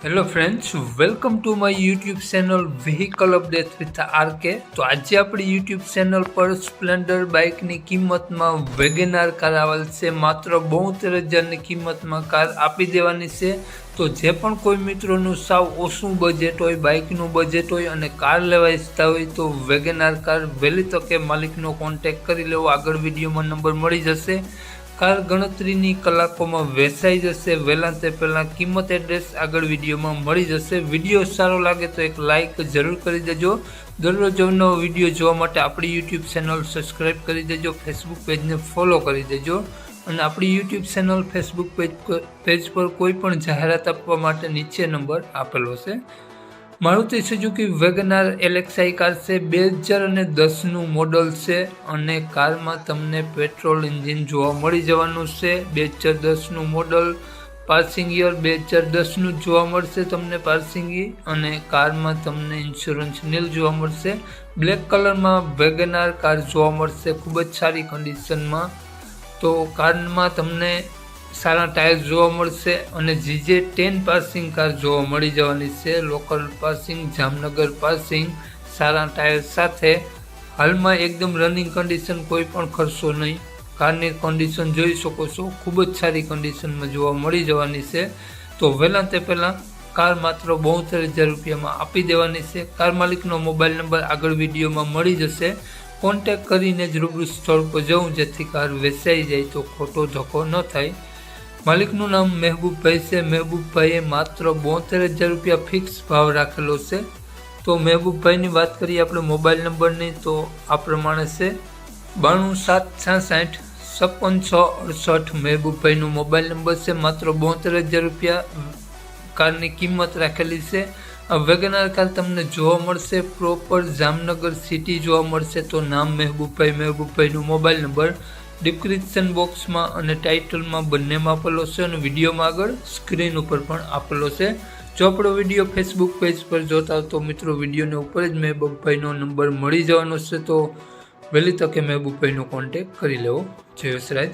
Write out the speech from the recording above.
Hello friends, welcome to my YouTube channel vehicle update with RK. તો આજે આપણી YouTube channel પર Splendor બાઇકની કિંમતમાં વેગેનાર કાર આવેલ છે। માત્ર 72,000ની કિંમતમાં કાર આપી દેવાની છે। તો જે પણ કોઈ મિત્રોનું સાવ ઓછું બજેટ હોય, બાઇકનું બજેટ હોય અને કાર લેવા ઈચ્છતા હોય તો વેગેનાર કાર વહેલી તકે માલિકનો કોન્ટેક્ટ કરી લેવો। આગળ વિડીયોમાં નંબર મળી જશે। કાર ગણતરીની કલાકોમાં વેચાઈ જશે। વહેલા તે પહેલાં કિંમત એડ્રેસ આગળ વિડીયોમાં મળી જશે। વિડીયો સારો લાગે તો એક લાઇક જરૂર કરી દેજો। દરરોજ નવો વિડીયો જોવા માટે આપણી યુટ્યુબ ચેનલ સબસ્ક્રાઈબ કરી દેજો। ફેસબુક પેજને ફોલો કરી દેજો અને આપણી યુટ્યુબ ચેનલ ફેસબુક પેજ પર કોઈ પણ જાહેરાત આપવા માટે નીચે નંબર આપેલો છે। Maruti Suzuki Wagon R LXi car છે। 2010નું મોડલ છે અને કારમાં તમને પેટ્રોલ એન્જિન જોવા મળી જવાનું છે। 2010નું મોડલ, પાસિંગ યર 2010નું જોવા મળશે તમને પાસિંગ, અને કારમાં તમને ઇન્સ્યોરન્સ નીલ જોવા મળશે। બ્લેક કલરમાં વેગનાર કાર જોવા મળશે, ખૂબ જ સારી કન્ડિશનમાં। તો કારમાં તમને સારા ટાયર જોવા મળશે અને GJ10 પાસિંગ કાર જોવા મળી જવાની છે। લોકલ પાસિંગ, જામનગર પાસિંગ, સારા ટાયર સાથે। હાલમાં એકદમ રનિંગ કન્ડિશન, કોઈ પણ ખર્ચો નહીં। કારની કન્ડિશન જોઈ શકો છો, ખૂબ જ સારી કન્ડિશનમાં જોવા મળી જવાની છે। તો વહેલા તે પહેલાં કાર માત્ર 72,000 રૂપિયામાં આપી દેવાની છે। કાર માલિકનો મોબાઈલ નંબર આગળ વિડીયોમાં મળી જશે। કોન્ટેક્ટ કરીને જ રૂબરૂ સ્થળ પર જવું, જેથી કાર વેચાઈ જાય તો ખોટો ધક્કો ન થાય। માલિકનું નામ મહેબૂબભાઈ છે। મહેબૂબભાઈએ માત્ર 72,000 રૂપિયા ફિક્સ ભાવ રાખેલો છે। તો મહેબૂબભાઈની વાત કરીએ આપણે મોબાઈલ નંબરની, તો આ પ્રમાણે છે 92 766 56 668 મહેબૂબભાઈનો મોબાઈલ નંબર છે। માત્ર 72,000 રૂપિયા કારની કિંમત રાખેલી છે। આ વેગનાર કાર તમને જોવા મળશે પ્રોપર જામનગર સિટી જોવા મળશે। તો નામ મહેબૂબભાઈનો મોબાઈલ નંબર ડિસ્ક્રિપ્શન બોક્સમાં અને ટાઇટલમાં બંનેમાં આપેલો છે અને વિડીયોમાં આગળ સ્ક્રીન ઉપર પણ આપેલો છે। જો આપણો વિડીયો ફેસબુક પેજ પર જોતા હો તો મિત્રો વિડીયોને ઉપર જ મહેબૂબભાઈનો નંબર મળી જવાનો છે। તો વહેલી તકે મહેબૂબભાઈનો કોન્ટેક્ટ કરી લેવો। જય વસરાજ।